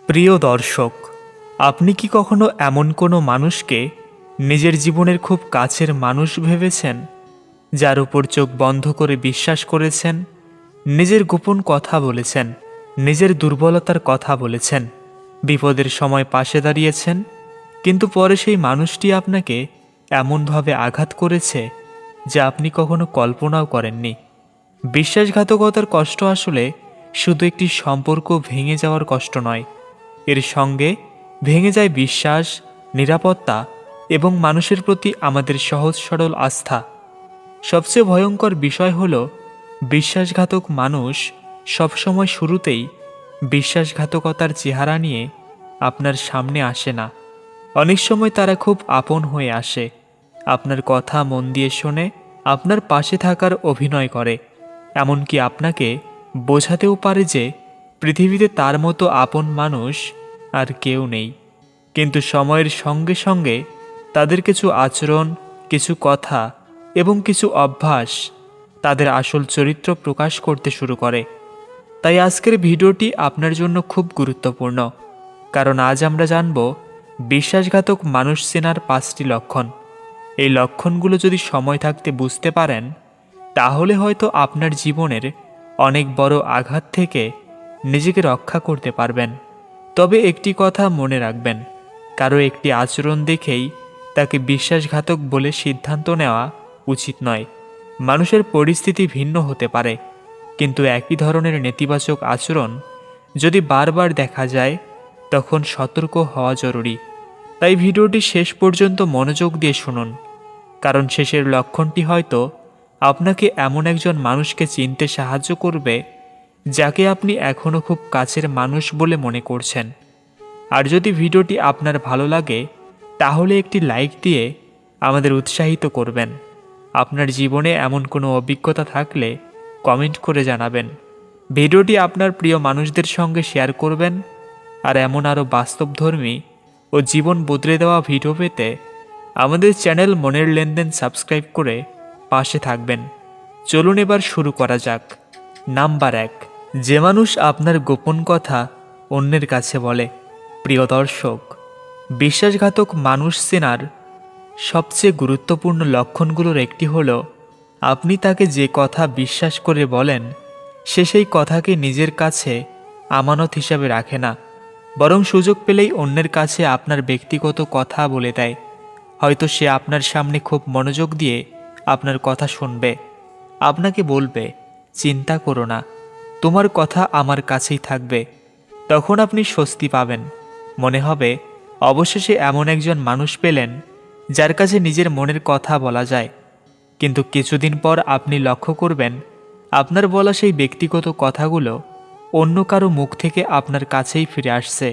প্রিয় দর্শক, আপনি কি কখনো এমন কোনো মানুষকে নিজের জীবনের খুব কাছের মানুষ ভেবেছেন, যার উপর চোখ বন্ধ করে বিশ্বাস করেছেন, নিজের গোপন কথা বলেছেন, নিজের দুর্বলতার কথা বলেছেন, বিপদের সময় পাশে দাঁড়িয়েছেন, কিন্তু পরে সেই মানুষটি আপনাকে এমনভাবে আঘাত করেছে যা আপনি কখনো কল্পনাও করেননি। বিশ্বাসঘাতকতার কষ্ট আসলে শুধু একটি সম্পর্ক ভেঙে যাওয়ার কষ্ট নয়, এর সঙ্গে ভেঙে যায় বিশ্বাস, নিরাপত্তা এবং মানুষের প্রতি আমাদের সহজ সরল আস্থা। সবচেয়ে ভয়ঙ্কর বিষয় হল, বিশ্বাসঘাতক মানুষ সবসময় শুরুতেই বিশ্বাসঘাতকতার চেহারা নিয়ে আপনার সামনে আসে না। অনেক সময় তারা খুব আপন হয়ে আসে, আপনার কথা মন দিয়ে শোনে, আপনার পাশে থাকার অভিনয় করে, এমনকি আপনাকে বোঝাতেও পারে যে পৃথিবীতে তার মতো আপন মানুষ আর কেউ নেই। কিন্তু সময়ের সঙ্গে সঙ্গে তাদের কিছু আচরণ, কিছু কথা এবং কিছু অভ্যাস তাদের আসল চরিত্র প্রকাশ করতে শুরু করে। তাই আজকের ভিডিওটি আপনার জন্য খুব গুরুত্বপূর্ণ, কারণ আজ আমরা জানব বিশ্বাসঘাতক মানুষ চেনার 5টি লক্ষণ। এই লক্ষণগুলো যদি সময় থাকতে বুঝতে পারেন, তাহলে হয়তো আপনার জীবনের অনেক বড় আঘাত থেকে নিজেকে রক্ষা করতে পারবেন। তবে একটি কথা মনে রাখবেন, কারো একটি আচরণ দেখেই তাকে বিশ্বাসঘাতক বলে সিদ্ধান্ত নেওয়া উচিত নয়। মানুষের পরিস্থিতি ভিন্ন হতে পারে, কিন্তু একই ধরনের নেতিবাচক আচরণ যদি বারবার দেখা যায়, তখন সতর্ক হওয়া জরুরি। তাই ভিডিওটি শেষ পর্যন্ত মনোযোগ দিয়ে শুনুন, কারণ শেষের লক্ষণটি হয়তো আপনাকে এমন একজন মানুষকে চিনতে সাহায্য করবে যাকে আপনি এখনও খুব কাছের মানুষ বলে মনে করছেন। আর যদি ভিডিওটি আপনার ভালো লাগে, তাহলে একটি লাইক দিয়ে আমাদের উৎসাহিত করবেন। আপনার জীবনে এমন কোনো অভিজ্ঞতা থাকলে কমেন্ট করে জানাবেন। ভিডিওটি আপনার প্রিয় মানুষদের সঙ্গে শেয়ার করবেন। আর এমন আরও বাস্তবধর্মী ও জীবন বদলে দেওয়া ভিডিও পেতে আমাদের চ্যানেল মনের লেনদেন সাবস্ক্রাইব করে পাশে থাকবেন। চলুন এবার শুরু করা যাক। নাম্বার 1, যে মানুষ আপনার গোপন কথা অন্যের কাছে বলে। প্রিয় দর্শক, বিশ্বাসঘাতক মানুষ চেনার সবচেয়ে গুরুত্বপূর্ণ লক্ষণগুলোর একটি হল, আপনি তাকে যে কথা বিশ্বাস করে বলেন, সে সেই কথাকে নিজের কাছে আমানত হিসাবে রাখে না, বরং সুযোগ পেলেই অন্যের কাছে আপনার ব্যক্তিগত কথা বলে দেয়। হয়তো সে আপনার সামনে খুব মনোযোগ দিয়ে আপনার কথা শুনবে, আপনাকে বলবে, চিন্তা করো না, তোমার কথা আমার কাছেই থাকবে। তখন আপনি স্বস্তি পাবেন, মনে হবে অবশেষে এমন একজন মানুষ পেলেন যার কাছে নিজের মনের কথা বলা যায়। কিন্তু কিছুদিন পর আপনি লক্ষ্য করবেন, আপনার বলা সেই ব্যক্তিগত কথাগুলো অন্য কারো মুখ থেকে আপনার কাছেই ফিরে আসছে।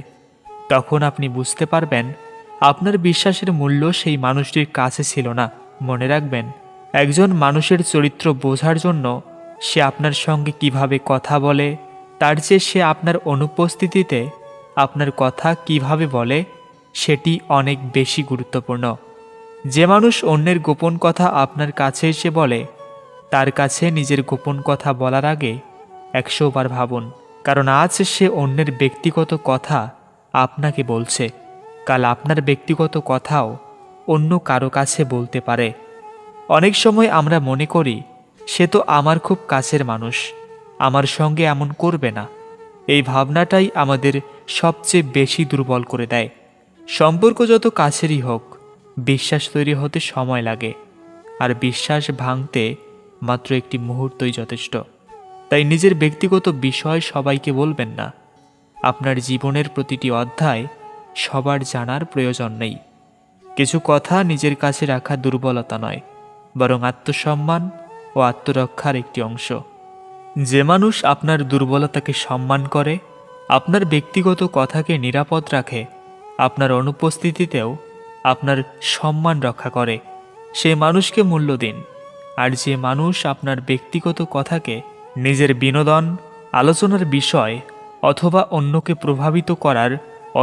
তখন আপনি বুঝতে পারবেন, আপনার বিশ্বাসের মূল্য সেই মানুষটির কাছে ছিল না। মনে রাখবেন, একজন মানুষের চরিত্র বোঝার জন্য সে আপনার সঙ্গে কিভাবে কথা বলে, তার চেয়ে সে আপনার অনুপস্থিতিতে আপনার কথা কিভাবে বলে, সেটি অনেক বেশি গুরুত্বপূর্ণ। যে মানুষ অন্যের গোপন কথা আপনার কাছে এসে বলে, তার কাছে নিজের গোপন কথা বলার আগে 100 বার ভাবুন, কারণ আজ সে অন্যের ব্যক্তিগত কথা আপনাকে বলছে, কাল আপনার ব্যক্তিগত কথাও অন্য কারো কাছে বলতে পারে। অনেক সময় আমরা মনে করি, সে তো আমার খুব কাছের মানুষ, আমার সঙ্গে এমন করবে না। এই ভাবনাটাই আমাদের সবচেয়ে বেশি দুর্বল করে দেয়। সম্পর্ক যত কাছেরই হোক, বিশ্বাস তৈরি হতে সময় লাগে, আর বিশ্বাস ভাঙতে মাত্র একটি মুহূর্তই যথেষ্ট। তাই নিজের ব্যক্তিগত বিষয় সবাইকে বলবেন না। আপনার জীবনের প্রতিটি অধ্যায় সবার জানার প্রয়োজন নেই। কিছু কথা নিজের কাছে রাখা দুর্বলতা নয়, বরং আত্মসম্মান ও আত্মরক্ষার একটি অংশ। যে মানুষ আপনার দুর্বলতাকে সম্মান করে, আপনার ব্যক্তিগত কথাকে নিরাপদ রাখে, আপনার অনুপস্থিতিতেও আপনার সম্মান রক্ষা করে, সে মানুষকে মূল্য দিন। আর যে মানুষ আপনার ব্যক্তিগত কথাকে নিজের বিনোদন, আলোচনার বিষয় অথবা অন্যকে প্রভাবিত করার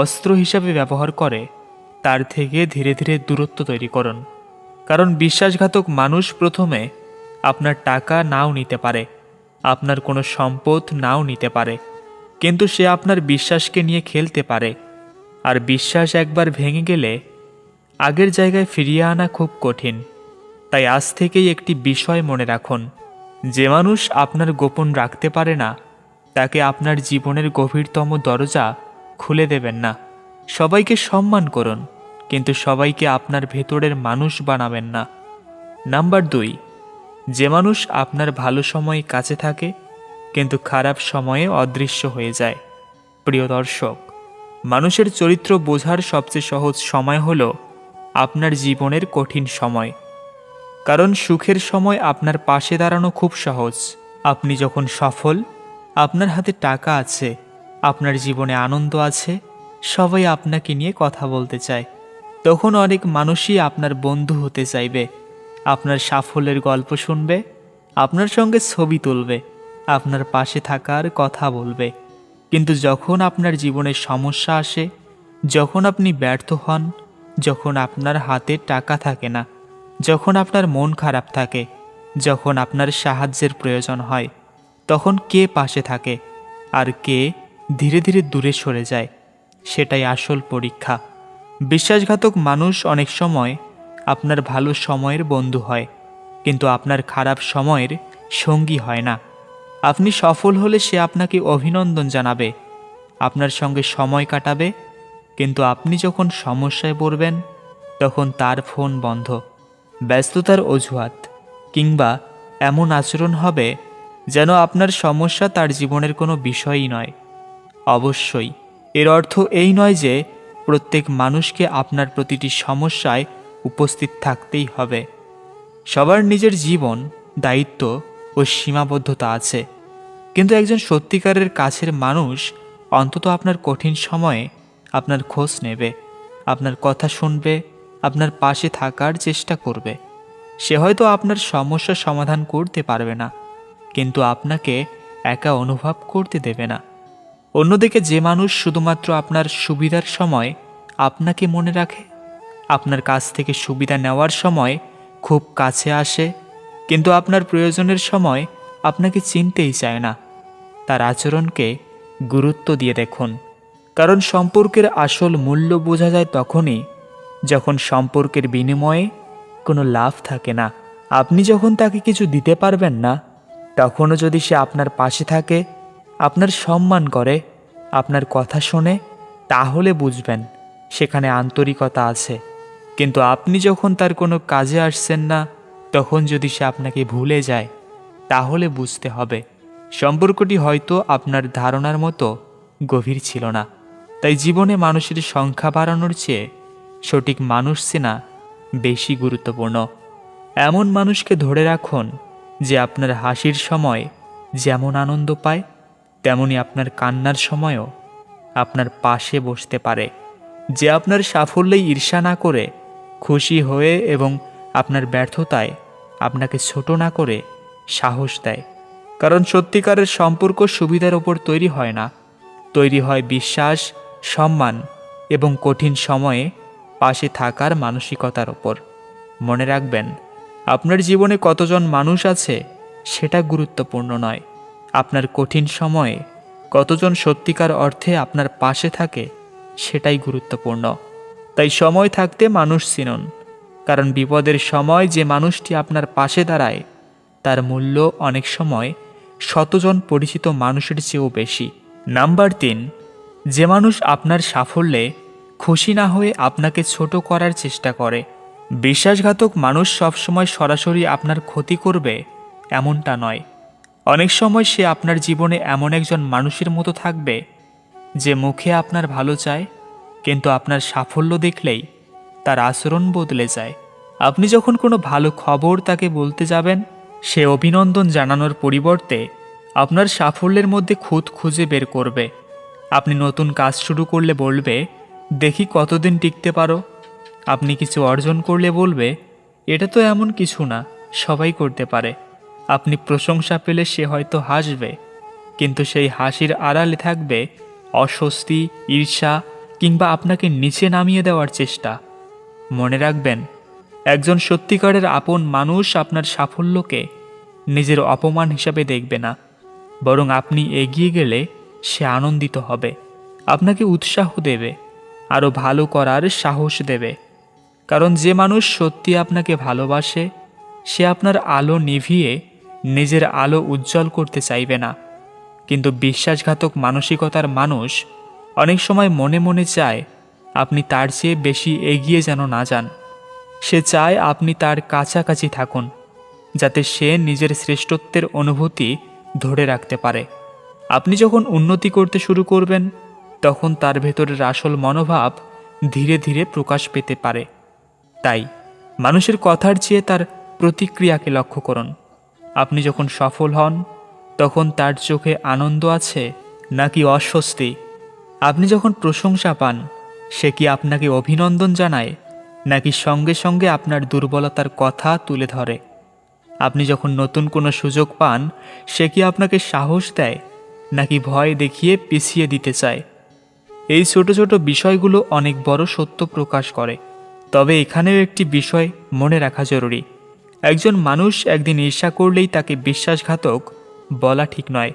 অস্ত্র হিসাবে ব্যবহার করে, তার থেকে ধীরে ধীরে দূরত্ব তৈরি করুন। কারণ বিশ্বাসঘাতক মানুষ প্রথমে আপনার টাকা নাও নিতে পারে, আপনার কোনো সম্পদ নাও নিতে পারে, কিন্তু সে আপনার বিশ্বাসকে নিয়ে খেলতে পারে, আর বিশ্বাস একবার ভেঙে গেলে আগের জায়গায় ফিরিয়ে আনা খুব কঠিন। তাই আজ থেকেই একটি বিষয় মনে রাখুন, যে মানুষ আপনার গোপন রাখতে পারে না তাকে আপনার জীবনের গভীরতম দরজা খুলে দেবেন না। সবাইকে সম্মান করুন, কিন্তু সবাইকে আপনার ভেতরের মানুষ বানাবেন না। নাম্বার 2, যে মানুষ আপনার ভালো সময়ে কাছে থাকে কিন্তু খারাপ সময়ে অদৃশ্য হয়ে যায়। প্রিয় দর্শক, মানুষের চরিত্র বোঝার সবচেয়ে সহজ সময় হলো আপনার জীবনের কঠিন সময়। কারণ সুখের সময় আপনার পাশে দাঁড়ানো খুব সহজ। আপনি যখন সফল, আপনার হাতে টাকা আছে, আপনার জীবনে আনন্দ আছে, সবাই আপনাকে নিয়ে কথা বলতে চায়, তখন অনেক মানুষই আপনার বন্ধু হতে চাইবে, আপনার সাফল্যের গল্প শুনবে, আপনার সঙ্গে ছবি তুলবে, আপনার পাশে থাকার কথা বলবে। কিন্তু যখন আপনার জীবনে সমস্যা আসে, যখন আপনি ব্যর্থ হন, যখন আপনার হাতে টাকা থাকে না, যখন আপনার মন খারাপ থাকে, যখন আপনার সাহায্যের প্রয়োজন হয়, তখন কে পাশে থাকে আর কে ধীরে ধীরে দূরে সরে যায়, সেটাই আসল পরীক্ষা। বিশ্বাসঘাতক মানুষ অনেক সময় আপনার ভালো সময়ের বন্ধু হয়, কিন্তু আপনার খারাপ সময়ের সঙ্গী হয় না। আপনি সফল হলে সে আপনাকে অভিনন্দন জানাবে, আপনার সঙ্গে সময় কাটাবে, কিন্তু আপনি যখন সমস্যায় পড়বেন তখন তার ফোন বন্ধ, ব্যস্ততার অজুহাত, কিংবা এমন আচরণ হবে যেন আপনার সমস্যা তার জীবনের কোনো বিষয়ই নয়। অবশ্যই এর অর্থ এই নয় যে প্রত্যেক মানুষকে আপনার প্রতিটি সমস্যায় উপস্থিত থাকতেই হবে। সবার নিজের জীবন, দায়িত্ব ও সীমাবদ্ধতা আছে, কিন্তু একজন সত্যিকারের কাছের মানুষ অন্তত আপনার কঠিন সময়ে আপনার খোঁজ নেবে, আপনার কথা শুনবে, আপনার পাশে থাকার চেষ্টা করবে। সে হয়তো আপনার সমস্যা সমাধান করতে পারবে না, কিন্তু আপনাকে একা অনুভব করতে দেবে না। অন্যদিকে যে মানুষ শুধুমাত্র আপনার সুবিধার সময় আপনাকে মনে রাখে, আপনার কাছ থেকে সুবিধা নেওয়ার সময় খুব কাছে আসে, কিন্তু আপনার প্রয়োজনের সময় আপনাকে চিনতেই চায় না, তার আচরণকে গুরুত্ব দিয়ে দেখুন। কারণ সম্পর্কের আসল মূল্য বোঝা যায় তখনই যখন সম্পর্কের বিনিময়ে কোনো লাভ থাকে না। আপনি যখন তাকে কিছু দিতে পারবেন না, তখনও যদি সে আপনার পাশে থাকে, আপনার সম্মান করে, আপনার কথা শোনে, তাহলে বুঝবেন সেখানে আন্তরিকতা আছে। কিন্তু আপনি যখন তার কোনো কাজে আসছেন না, তখন যদি সে আপনাকে ভুলে যায়, তাহলে বুঝতে হবে সম্পর্কটি হয়তো আপনার ধারণার মতো গভীর ছিল না। তাই জীবনে মানুষের সংখ্যা বাড়ানোর চেয়ে সঠিক মানুষ চেনা বেশি গুরুত্বপূর্ণ। এমন মানুষকে ধরে রাখুন যে আপনার হাসির সময় যেমন আনন্দ পায়, তেমনি আপনার কান্নার সময়ও আপনার পাশে বসতে পারে, যে আপনার সাফল্যে ঈর্ষা না করে খুশি হয়ে এবং আপনার ব্যর্থতায় আপনাকে ছোট না করে সাহস দেয়। কারণ সত্যিকারের সম্পর্ক সুবিধার ওপর তৈরি হয় না, তৈরি হয় বিশ্বাস, সম্মান এবং কঠিন সময়ে পাশে থাকার মানসিকতার ওপর। মনে রাখবেন, আপনার জীবনে কতজন মানুষ আছে সেটা গুরুত্বপূর্ণ নয়, আপনার কঠিন সময়ে কতজন সত্যিকার অর্থে আপনার পাশে থাকে সেটাই গুরুত্বপূর্ণ। তাই সময় থাকতে মানুষ চিনুন, কারণ বিপদের সময় যে মানুষটি আপনার পাশে দাঁড়ায় তার মূল্য অনেক সময় শতজন পরিচিত মানুষের চেয়েও বেশি। নাম্বার 3, যে মানুষ আপনার সাফল্যে খুশি না হয়ে আপনাকে ছোট করার চেষ্টা করে। বিশ্বাসঘাতক মানুষ সবসময় সরাসরি আপনার ক্ষতি করবে এমনটা নয়। অনেক সময় সে আপনার জীবনে এমন একজন মানুষের মতো থাকবে যে মুখে আপনার ভালো চায়, কিন্তু আপনার সাফল্য দেখলেই তার আচরণ বদলে যায়। আপনি যখন কোনো ভালো খবর তাকে বলতে যাবেন, সে অভিনন্দন জানানোর পরিবর্তে আপনার সাফল্যের মধ্যে খুঁত খুঁজে বের করবে। আপনি নতুন কাজ শুরু করলে বলবে, দেখি কতদিন টিকতে পারো। আপনি কিছু অর্জন করলে বলবে, এটা তো এমন কিছু না, সবাই করতে পারে। আপনি প্রশংসা পেলে সে হয়তো হাসবে, কিন্তু সেই হাসির আড়ালে থাকবে অস্বস্তি, ঈর্ষা কিংবা আপনাকে নিচে নামিয়ে দেওয়ার চেষ্টা। মনে রাখবেন, একজন সত্যিকারের আপন মানুষ আপনার সাফল্যকে নিজের অপমান হিসাবে দেখবে না, বরং আপনি এগিয়ে গেলে সে আনন্দিত হবে, আপনাকে উৎসাহ দেবে, আরও ভালো করার সাহস দেবে। কারণ যে মানুষ সত্যি আপনাকে ভালোবাসে সে আপনার আলো নিভিয়ে নিজের আলো উজ্জ্বল করতে চাইবে না। কিন্তু বিশ্বাসঘাতক মানসিকতার মানুষ অনেক সময় মনে মনে চায় আপনি তার চেয়ে বেশি এগিয়ে যেন না যান। সে চায় আপনি তার কাছাকাছি থাকুন, যাতে সে নিজের শ্রেষ্ঠত্বের অনুভূতি ধরে রাখতে পারে। আপনি যখন উন্নতি করতে শুরু করবেন তখন তার ভেতরের আসল মনোভাব ধীরে ধীরে প্রকাশ পেতে পারে। তাই মানুষের কথার চেয়ে তার প্রতিক্রিয়াকে লক্ষ্য করুন। আপনি যখন সফল হন তখন তার চোখে আনন্দ আছে নাকি অস্বস্তি? আপনি যখন প্রশংসা পান সে কি আপনাকে অভিনন্দন জানায় নাকি সঙ্গে সঙ্গে আপনার দুর্বলতার কথা তুলে ধরে? আপনি যখন নতুন কোনো সুযোগ পান সে কি আপনাকে সাহস দেয় নাকি ভয় দেখিয়ে পিছিয়ে দিতে চায়? এই ছোট ছোট বিষয়গুলো অনেক বড় সত্য প্রকাশ করে। তবে এখানেও একটি বিষয় মনে রাখা জরুরি। একজন মানুষ একদিন ঈর্ষা করলেই তাকে বিশ্বাসঘাতক বলা ঠিক নয়।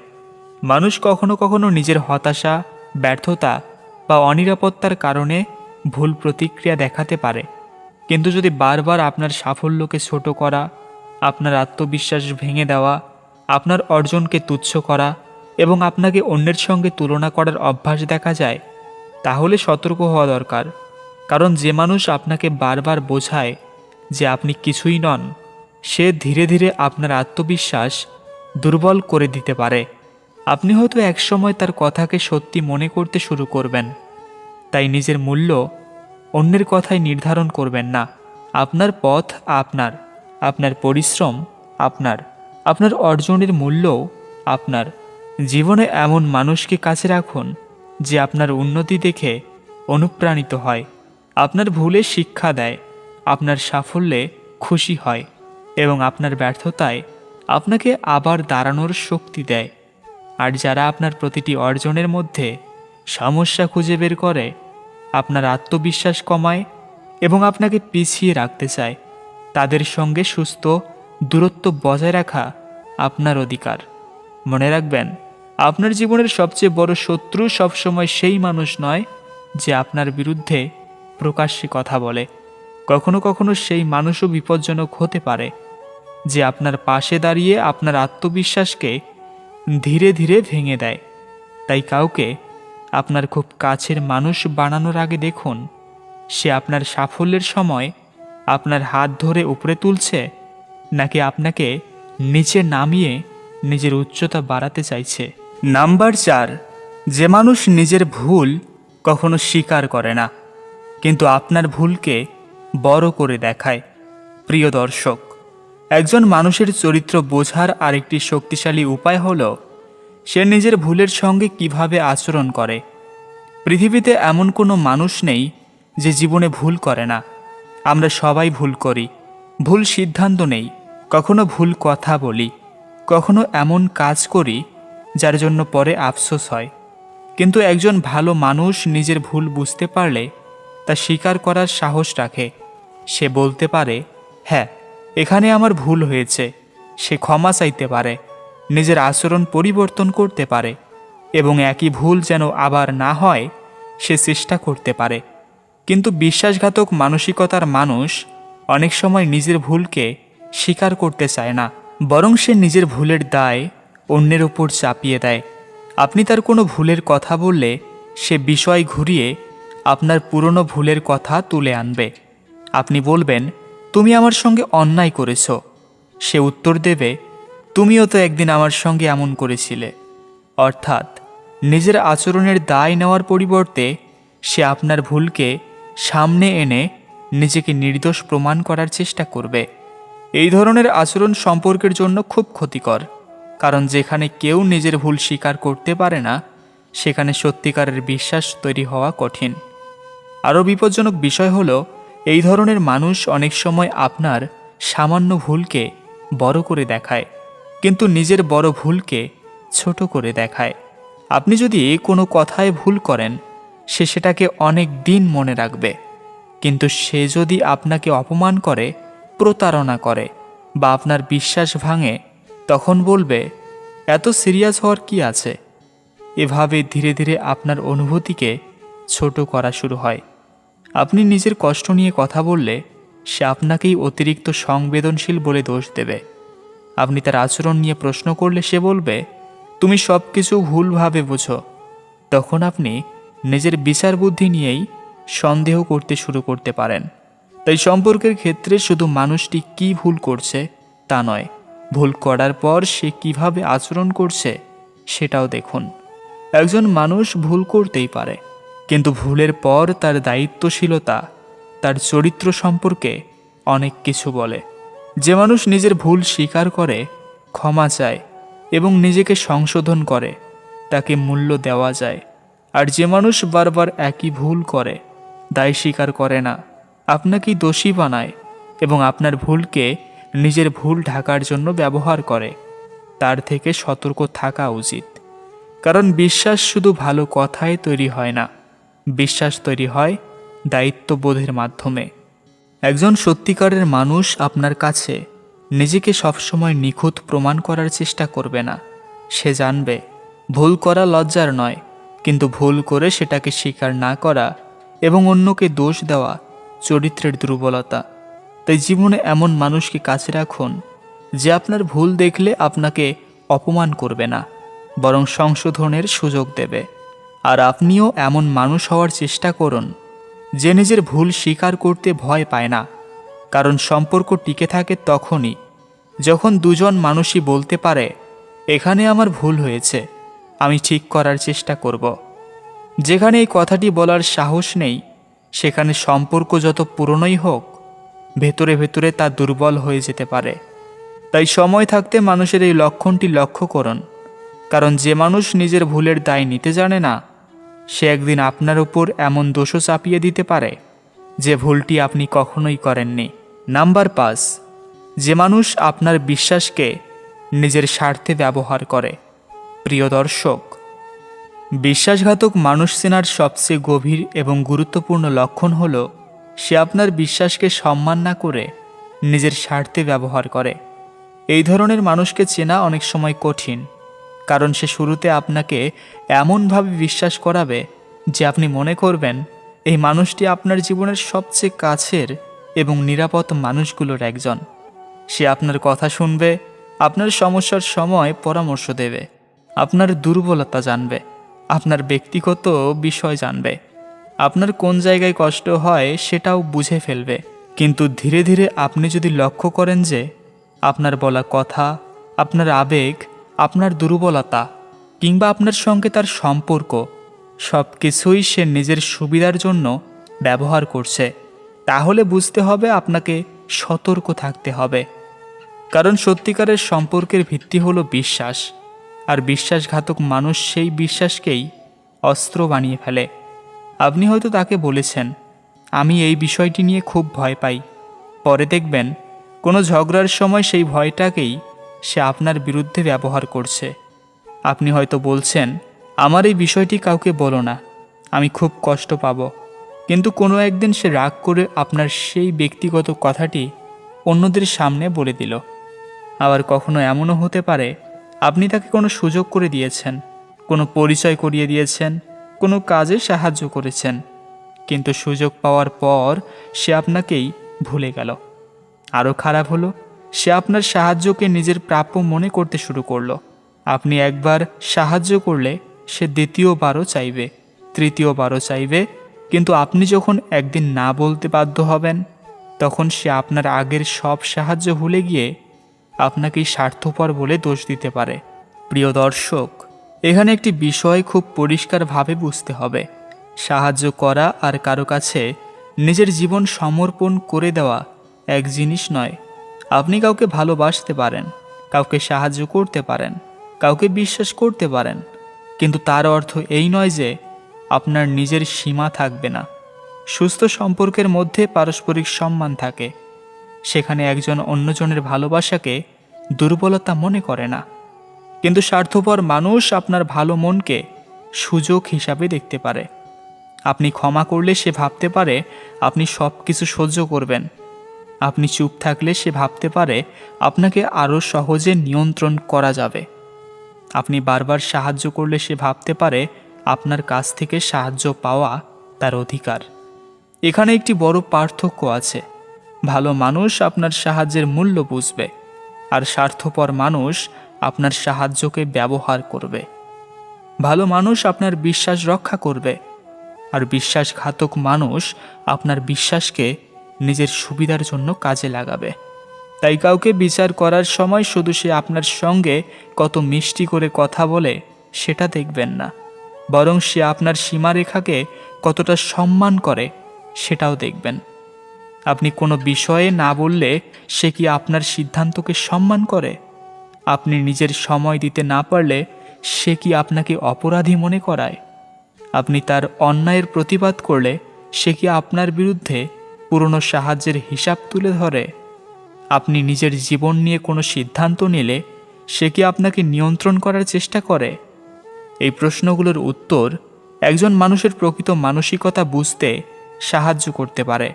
মানুষ কখনো কখনো নিজের হতাশা, ব্যর্থতা বা অনিরাপত্তার কারণে ভুল প্রতিক্রিয়া দেখাতে পারে। কিন্তু যদি বারবার আপনার সাফল্যকে ছোট করা, আপনার আত্মবিশ্বাস ভেঙে দেওয়া, আপনার অর্জনকে তুচ্ছ করা এবং আপনাকে অন্যের সঙ্গে তুলনা করার অভ্যাস দেখা যায়, তাহলে সতর্ক হওয়া দরকার। কারণ যে মানুষ আপনাকে বারবার বোঝায় যে আপনি কিছুই নন, সে ধীরে ধীরে আপনার আত্মবিশ্বাস দুর্বল করে দিতে পারে। আপনি হয়তো একসময় তার কথাকে সত্যি মনে করতে শুরু করবেন। তাই নিজের মূল্য অন্যের কথায় নির্ধারণ করবেন না। আপনার পথ আপনার, আপনার পরিশ্রম আপনার, আপনার অর্জনের মূল্যও আপনার। জীবনে এমন মানুষকে কাছে রাখুন যে আপনার উন্নতি দেখে অনুপ্রাণিত হয়, আপনার ভুলে শিক্ষা দেয়, আপনার সাফল্যে খুশি হয় এবং আপনার ব্যর্থতায় আপনাকে আবার দাঁড়ানোর শক্তি দেয়। আর যারা আপনার প্রতিটি অর্জনের মধ্যে সমস্যা খুঁজে বের করে, আপনার আত্মবিশ্বাস কমায় এবং আপনাকে পিছিয়ে রাখতে চায়, তাদের সঙ্গে সুস্থ দূরত্ব বজায় রাখা আপনার অধিকার। মনে রাখবেন, আপনার জীবনের সবচেয়ে বড় শত্রু সবসময় সেই মানুষ নয় যে আপনার বিরুদ্ধে প্রকাশ্যে কথা বলে। কখনো কখনো সেই মানুষও বিপজ্জনক হতে পারে যে আপনার পাশে দাঁড়িয়ে আপনার আত্মবিশ্বাসকে ধীরে ধীরে ভেঙে দেয়। তাই কাউকে আপনার খুব কাছের মানুষ বানানোর আগে দেখুন সে আপনার সাফল্যের সময় আপনার হাত ধরে উপরে তুলছে নাকি আপনাকে নিচে নামিয়ে নিজের উচ্চতা বাড়াতে চাইছে। নাম্বার 4, যে মানুষ নিজের ভুল কখনো স্বীকার করে না কিন্তু আপনার ভুলকে বড় করে দেখায়। প্রিয় দর্শক, একজন মানুষের চরিত্র বোঝার আরেকটি শক্তিশালী উপায় হল সে নিজের ভুলের সঙ্গে কিভাবে আচরণ করে। পৃথিবীতে এমন কোনো মানুষ নেই যে জীবনে ভুল করে না। আমরা সবাই ভুল করি, ভুল সিদ্ধান্ত নেই, কখনো ভুল কথা বলি, কখনো এমন কাজ করি যার জন্য পরে আফসোস হয়। কিন্তু একজন ভালো মানুষ নিজের ভুল বুঝতে পারলে তা স্বীকার করার সাহস রাখে। সে বলতে পারে, হ্যাঁ, এখানে আমার ভুল হয়েছে। সে ক্ষমা চাইতে পারে, নিজের আচরণ পরিবর্তন করতে পারে এবং একই ভুল যেন আবার না হয় সে চেষ্টা করতে পারে। কিন্তু বিশ্বাসঘাতক মানসিকতার মানুষ অনেক সময় নিজের ভুলকে স্বীকার করতে চায় না, বরং সে নিজের ভুলের দায় অন্যের উপর চাপিয়ে দেয়। আপনি তার কোনো ভুলের কথা বললে সে বিষয় ঘুরিয়ে আপনার পুরনো ভুলের কথা তুলে আনবে। আপনি বলবেন, তুমি আমার সঙ্গে অন্যায় করেছ। সে উত্তর দেবে, তুমিও তো একদিন আমার সঙ্গে এমন করেছিলে। অর্থাৎ নিজের আচরণের দায় নেওয়ার পরিবর্তে সে আপনার ভুলকে সামনে এনে নিজেকে নির্দোষ প্রমাণ করার চেষ্টা করবে। এই ধরনের আচরণ সম্পর্কের জন্য খুব ক্ষতিকর, কারণ যেখানে কেউ নিজের ভুল স্বীকার করতে পারে না সেখানে সত্যিকারের বিশ্বাস তৈরি হওয়া কঠিন। আরও বিপজ্জনক বিষয় হলো, এই ধরনের মানুষ অনেক সময় আপনার সামান্য ভুলকে বড় করে দেখায়, কিন্তু নিজের বড় ভুলকে ছোট করে দেখায়। আপনি যদি কোনো কথায় ভুল করেন সে সেটাকে অনেক দিন মনে রাখবে, কিন্তু সে যদি আপনাকে অপমান করে, প্রতারণা করে বা আপনার বিশ্বাস ভাঙে, তখন বলবে, এত সিরিয়াস হওয়ার কি আছে? এভাবে ধীরে ধীরে আপনার অনুভূতিকে ছোট করা শুরু হয়। আপনি নিজের কষ্ট নিয়ে কথা বললে সে আপনাকেই অতিরিক্ত সংবেদনশীল বলে দোষ দেবে। আপনি তার আচরণ নিয়ে প্রশ্ন করলে সে বলবে, তুমি সব কিছু ভুলভাবে বোঝো। তখন আপনি নিজের বিচার বুদ্ধি নিয়েই সন্দেহ করতে শুরু করতে পারেন। তাই সম্পর্কের ক্ষেত্রে শুধু মানুষটি কি ভুল করছে তা নয়, ভুল করার পর সে কিভাবে আচরণ করছে সেটাও দেখুন। একজন মানুষ ভুল করতেই পারে, কিন্তু ভুলের পর তার দায়িত্বশীলতা, তার চরিত্র সম্পর্কে অনেক কিছু বলে। যে মানুষ নিজের ভুল স্বীকার করে, ক্ষমা চায় এবং নিজেকে সংশোধন করে, তাকে মূল্য দেওয়া যায়। আর যে মানুষ বারবার একই ভুল করে, দায় স্বীকার করে না, আপনাকেই দোষী বানায় এবং আপনার ভুলকে নিজের ভুল ঢাকার জন্য ব্যবহার করে, তার থেকে সতর্ক থাকা উচিত। কারণ বিশ্বাস শুধু ভালো কথায় তৈরি হয় না, বিশ্বাস তৈরি হয় দায়িত্ববোধের মাধ্যমে। একজন সত্যিকারের মানুষ আপনার কাছে নিজেকে সবসময় নিখুঁত প্রমাণ করার চেষ্টা করবে না। সে জানবে ভুল করা লজ্জার নয়, কিন্তু ভুল করে সেটাকে স্বীকার না করা এবং অন্যকে দোষ দেওয়া চরিত্রের দুর্বলতা। তাই জীবনে এমন মানুষকে কাছে রাখুন যে আপনার ভুল দেখলে আপনাকে অপমান করবে না, বরং সংশোধনের সুযোগ দেবে। আর আপনিও এমন মানুষ হওয়ার চেষ্টা করুন যে নিজের ভুল স্বীকার করতে ভয় পায় না। কারণ সম্পর্ক টিকে থাকে তখনই যখন দুজন মানুষই বলতে পারে, এখানে আমার ভুল হয়েছে, আমি ঠিক করার চেষ্টা করব। যেখানে এই কথাটি বলার সাহস নেই, সেখানে সম্পর্ক যত পুরনোই হোক, ভেতরে ভেতরে তা দুর্বল হয়ে যেতে পারে। তাই সময় থাকতে মানুষের এই লক্ষণটি লক্ষ্য করুন। কারণ যে মানুষ নিজের ভুলের দায় নিতে জানে না, সে একদিন আপনার উপর এমন দোষও চাপিয়ে দিতে পারে যে ভুলটি আপনি কখনোই করেননি। নাম্বার 5, যে মানুষ আপনার বিশ্বাসকে নিজের স্বার্থে ব্যবহার করে। প্রিয় দর্শক, বিশ্বাসঘাতক মানুষ চেনার সবচেয়ে গভীর এবং গুরুত্বপূর্ণ লক্ষণ হল সে আপনার বিশ্বাসকে সম্মান না করে নিজের স্বার্থে ব্যবহার করে। এই ধরনের মানুষকে চেনা অনেক সময় কঠিন, কারণ সে শুরুতে আপনাকে এমনভাবে বিশ্বাস করাবে যে আপনি মনে করবেন এই মানুষটি আপনার জীবনের সবচেয়ে কাছের এবং নিরাপদ মানুষগুলোর একজন। সে আপনার কথা শুনবে, আপনার সমস্যার সময় পরামর্শ দেবে, আপনার দুর্বলতা জানবে, আপনার ব্যক্তিগত বিষয় জানবে, আপনার কোন জায়গায় কষ্ট হয় সেটাও বুঝে ফেলবে। কিন্তু ধীরে ধীরে আপনি যদি লক্ষ্য করেন যে আপনার বলা কথা, আপনার আবেগ, আপনার দুর্বলতা কিংবা আপনার সঙ্গে তার সম্পর্ক সব কিছুই সে নিজের সুবিধার জন্য ব্যবহার করছে, তাহলে বুঝতে হবে আপনাকে সতর্ক থাকতে হবে। কারণ সত্যিকারের সম্পর্কের ভিত্তি হলো বিশ্বাস, আর বিশ্বাসঘাতক মানুষ সেই বিশ্বাসকেই অস্ত্র বানিয়ে ফেলে। আপনি হয়তো তাকে বলেছেন, আমি এই বিষয়টি নিয়ে খুব ভয় পাই। পরে দেখবেন কোনো ঝগড়ার সময় সেই ভয়টাকেই সে আপনার বিরুদ্ধে ব্যবহার করছে। আপনি হয়তো বলছেন, আমার এই বিষয়টি কাউকে বলো না, আমি খুব কষ্ট পাব। কিন্তু কোনো একদিন সে রাগ করে আপনার সেই ব্যক্তিগত কথাটি অন্যদের সামনে বলে দিল। আবার কখনো এমনও হতে পারে আপনি তাকে কোনো সুযোগ করে দিয়েছেন, কোনো পরিচয় করিয়ে দিয়েছেন, কোনো কাজে সাহায্য করেছেন, কিন্তু সুযোগ পাওয়ার পর সে আপনাকেই ভুলে গেল। আরও খারাপ হলো, সে আপনার সাহায্যকে নিজের প্রাপ্য মনে করতে শুরু করলো। আপনি একবার সাহায্য করলে সে দ্বিতীয়বারও চাইবে, তৃতীয়বারও চাইবে, কিন্তু আপনি যখন একদিন না বলতে বাধ্য হবেন, তখন সে আপনার আগের সব সাহায্য ভুলে গিয়ে আপনাকেই স্বার্থপর বলে দোষ দিতে পারে। প্রিয় দর্শক, এখানে একটি বিষয় খুব পরিষ্কারভাবে বুঝতে হবে। সাহায্য করা আর কারো কাছে নিজের জীবন সমর্পণ করে দেওয়া এক জিনিস নয়। আপনি কাউকে ভালোবাসতে পারেন, কাউকে সাহায্য করতে পারেন, কাউকে বিশ্বাস করতে পারেন, কিন্তু তার অর্থ এই নয় যে আপনার নিজের সীমা থাকবে না। সুস্থ সম্পর্কের মধ্যে পারস্পরিক সম্মান থাকে, সেখানে একজন অন্যজনের ভালোবাসাকে দুর্বলতা মনে করে না। কিন্তু স্বার্থপর মানুষ আপনার ভালো মনকে সুযোগ হিসাবে দেখতে পারে। আপনি ক্ষমা করলে সে ভাবতে পারে আপনি সব কিছু সহ্য করবেন, আপনি চুপ থাকলে সে ভাবতে পারে আপনাকে আরও সহজে নিয়ন্ত্রণ করা যাবে। আপনি বারবার সাহায্য করলে সে ভাবতে পারে আপনার কাছ থেকে সাহায্য পাওয়া তার অধিকার। এখানে একটি বড় পার্থক্য আছে। ভালো মানুষ আপনার সাহায্যের মূল্য বুঝবে, আর স্বার্থপর মানুষ আপনার সাহায্যকে ব্যবহার করবে। ভালো মানুষ আপনার বিশ্বাস রক্ষা করবে, আর বিশ্বাসঘাতক মানুষ আপনার বিশ্বাসকে নিজের সুবিধার জন্য কাজে লাগাবে। তাই কাউকে বিচার করার সময় শুধু সে আপনার সঙ্গে কত মিষ্টি করে কথা বলে সেটা দেখবেন না, বরং সে আপনার সীমারেখাকে কতটা সম্মান করে সেটাও দেখবেন। আপনি কোনো বিষয়ে না বললে সে কি আপনার সিদ্ধান্তকে সম্মান করে? আপনি নিজের সময় দিতে না পারলে সে কি আপনাকে অপরাধী মনে করায়? আপনি তার অন্যায়ের প্রতিবাদ করলে সে কি আপনার বিরুদ্ধে পুরনো সাহায্যের হিসাব তুলে ধরে? আপনি নিজের জীবন নিয়ে কোনো সিদ্ধান্ত নিলে সে কি আপনাকে নিয়ন্ত্রণ করার চেষ্টা করে? এই প্রশ্নগুলোর উত্তর একজন মানুষের প্রকৃত মানসিকতা বুঝতে সাহায্য করতে পারে।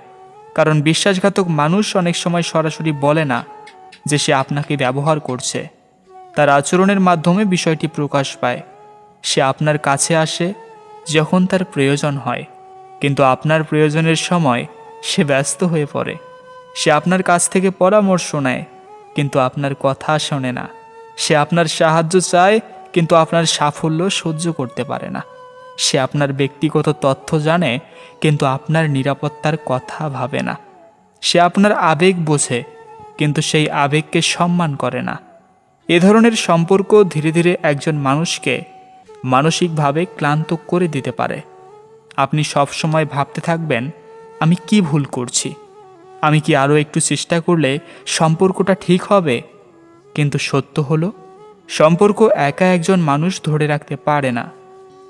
কারণ বিশ্বাসঘাতক মানুষ অনেক সময় সরাসরি বলে না যে সে আপনাকে ব্যবহার করছে। তার আচরণের মাধ্যমে বিষয়টি প্রকাশ পায়। সে আপনার কাছে আসে যখন তার প্রয়োজন হয়, কিন্তু আপনার প্রয়োজনের সময় সে ব্যস্ত হয়ে পড়ে। সে আপনার কাছ থেকে পরামর্শ নেয়, কিন্তু আপনার কথা শোনে না। সে আপনার সাহায্য চায়, কিন্তু আপনার সাফল্য সহ্য করতে পারে না। সে আপনার ব্যক্তিগত তথ্য জানে, কিন্তু আপনার নিরাপত্তার কথা ভাবে না। সে আপনার আবেগ বোঝে, কিন্তু সেই আবেগকে সম্মান করে না। এ ধরনের সম্পর্ক ধীরে ধীরে একজন মানুষকে মানসিকভাবে ক্লান্ত করে দিতে পারে। আপনি সবসময় ভাবতে থাকবেন, আমি কি ভুল করছি? আমি কি আরও একটু চেষ্টা করলে সম্পর্কটা ঠিক হবে? কিন্তু সত্য হলো, সম্পর্ক একা একজন মানুষ ধরে রাখতে পারে না।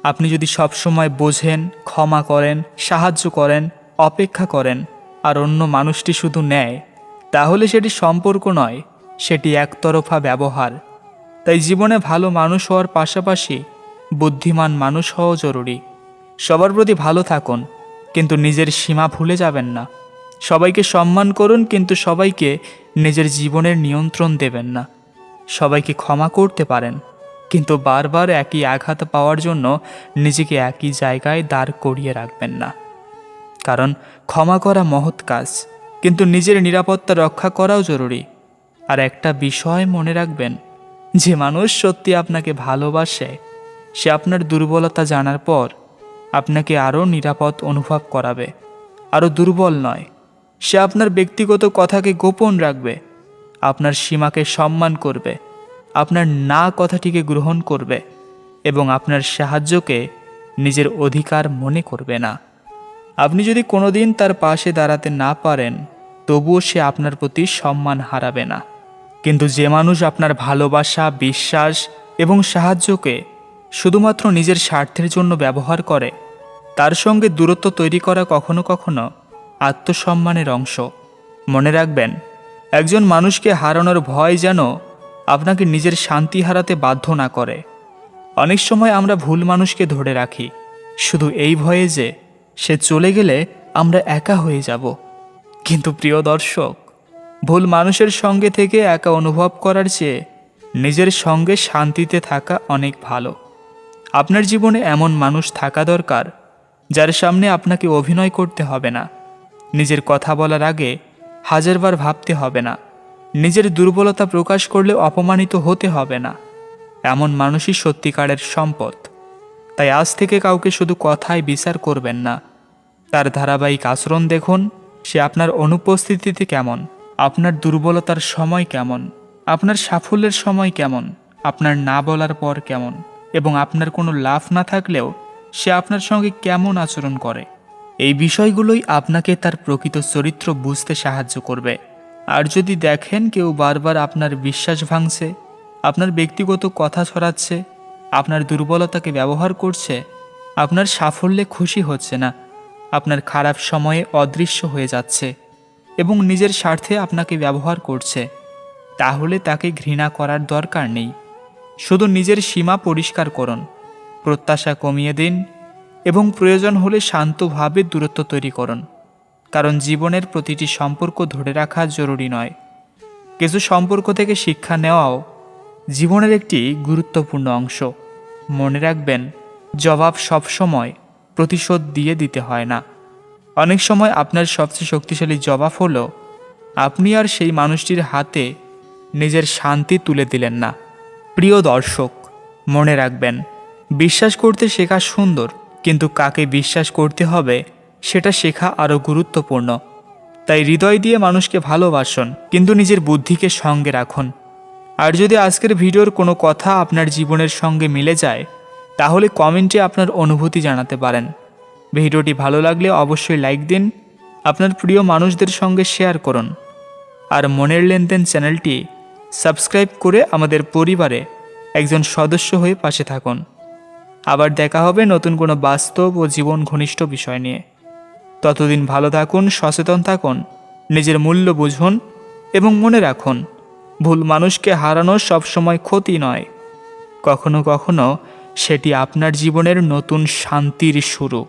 আপনি যদি সবসময় বোঝেন, ক্ষমা করেন, সাহায্য করেন, অপেক্ষা করেন, আর অন্য মানুষটি শুধু নেয়, তাহলে সেটি সম্পর্ক নয়, সেটি একতরফা ব্যবহার। তাই জীবনে ভালো মানুষ হওয়ার পাশাপাশি বুদ্ধিমান মানুষ হওয়া জরুরি। সবার প্রতি ভালো থাকুন, কিন্তু নিজের সীমা ভুলে যাবেন না। সবাইকে সম্মান করুন, কিন্তু সবাইকে নিজের জীবনের নিয়ন্ত্রণ দেবেন না। সবাইকে ক্ষমা করতে পারেন, কিন্তু বারবার একই আঘাত পাওয়ার জন্য নিজেকে একই জায়গায় দাঁড় করিয়ে রাখবেন না। কারণ ক্ষমা করা মহৎ কাজ, কিন্তু নিজের নিরাপত্তা রক্ষা করাও জরুরি। আর একটা বিষয় মনে রাখবেন, যে মানুষ সত্যি আপনাকে ভালোবাসে সে আপনার দুর্বলতা জানার পর আপনাকে আরও নিরাপদ অনুভব করাবে, আরও দুর্বল নয়। সে আপনার ব্যক্তিগত কথাকে গোপন রাখবে, আপনার সীমাকে সম্মান করবে, আপনার না কথাটিকে গ্রহণ করবে, এবং আপনার সাহায্যকে নিজের অধিকার মনে করবে না। আপনি যদি কোনোদিন তার পাশে দাঁড়াতে না পারেন, তবুও সে আপনার প্রতি সম্মান হারাবে না। কিন্তু যে মানুষ আপনার ভালোবাসা, বিশ্বাস এবং সাহায্যকে শুধুমাত্র নিজের স্বার্থের জন্য ব্যবহার করে, তার সঙ্গে দূরত্ব তৈরি করা কখনো কখনো আত্মসম্মানের অংশ। মনে রাখবেন, একজন মানুষকে হারানোর ভয় যেন আপনাকে নিজের শান্তি হারাতে বাধ্য না করে। অনেক সময় আমরা ভুল মানুষকে ধরে রাখি শুধু এই ভয়ে যে সে চলে গেলে আমরা একা হয়ে যাব। কিন্তু প্রিয় দর্শক, ভুল মানুষের সঙ্গে থেকে একা অনুভব করার চেয়ে নিজের সঙ্গে শান্তিতে থাকা অনেক ভালো। আপনার জীবনে এমন মানুষ থাকা দরকার যার সামনে আপনাকে অভিনয় করতে হবে না, নিজের কথা বলার আগে হাজারবার ভাবতে হবে না, নিজের দুর্বলতা প্রকাশ করলে অপমানিত হতে হবে না। এমন মানুষই সত্যিকারের সম্পদ। তাই আজ থেকে কাউকে শুধু কথায় বিচার করবেন না, তার ধারাবাহিক আচরণ দেখুন। সে আপনার অনুপস্থিতিতে কেমন, আপনার দুর্বলতার সময় কেমন, আপনার সাফল্যের সময় কেমন, আপনার না বলার পর কেমন, এবং আপনার কোনো লাভ না থাকলেও সে আপনার সঙ্গে কেমন আচরণ করে। এই বিষয়গুলোই আপনাকে তার প্রকৃত চরিত্র বুঝতে সাহায্য করবে। আর যদি দেখেন কেউ বারবার আপনার বিশ্বাস ভাঙছে, আপনার ব্যক্তিগত কথা ছড়াচ্ছে, আপনার দুর্বলতাকে ব্যবহার করছে, আপনার সাফল্যে খুশি হচ্ছে না, আপনার খারাপ সময়ে অদৃশ্য হয়ে যাচ্ছে এবং নিজের স্বার্থে আপনাকে ব্যবহার করছে, তাহলে তাকে ঘৃণা করার দরকার নেই। শুধু নিজের সীমা পরিষ্কার করুন, প্রত্যাশা কমিয়ে দিন এবং প্রয়োজন হলে শান্তভাবে দূরত্ব তৈরি করুন। কারণ জীবনের প্রতিটি সম্পর্ক ধরে রাখা জরুরি নয়, কিছু সম্পর্ক থেকে শিক্ষা নেওয়াও জীবনের একটি গুরুত্বপূর্ণ অংশ। মনে রাখবেন, জবাব সবসময় প্রতিশোধ দিয়ে দিতে হয় না। অনেক সময় আপনার সবচেয়ে শক্তিশালী জবাব হলো আপনি আর সেই মানুষটির হাতে নিজের শান্তি তুলে দিলেন না। প্রিয় দর্শক, মনে রাখবেন, বিশ্বাস করতে শেখা সুন্দর, কিন্তু কাকে বিশ্বাস করতে হবে সেটা শেখা আরও গুরুত্বপূর্ণ। তাই হৃদয় দিয়ে মানুষকে ভালোবাসুন, কিন্তু নিজের বুদ্ধিকে সঙ্গে রাখুন। আর যদি আজকের ভিডিওর কোনো কথা আপনার জীবনের সঙ্গে মিলে যায়, তাহলে কমেন্টে আপনার অনুভূতি জানাতে পারেন। ভিডিওটি ভালো লাগলে অবশ্যই লাইক দিন, আপনার প্রিয় মানুষদের সঙ্গে শেয়ার করুন। আর মনের লেনদেন চ্যানেলটি সাবস্ক্রাইব করে আমাদের পরিবারে একজন সদস্য হয়ে পাশে থাকুন। আবার দেখা হবে নতুন কোনো বাস্তব ও জীবন ঘনিষ্ঠ বিষয় নিয়ে। ততদিন ভালো থাকুন, সচেতন থাকুন, নিজের মূল্য বুঝুন এবং মনে রাখুন, ভুল মানুষকে হারানো সবসময় ক্ষতি নয়, কখনো কখনো সেটি আপনার জীবনের নতুন শান্তির শুরু।